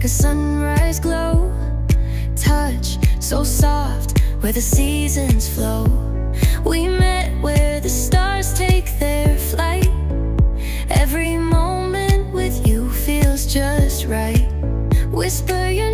like a sunrise glow. Touch so soft where the seasons flow. We met where the stars take their flight. Every moment with you feels just right. Whisper your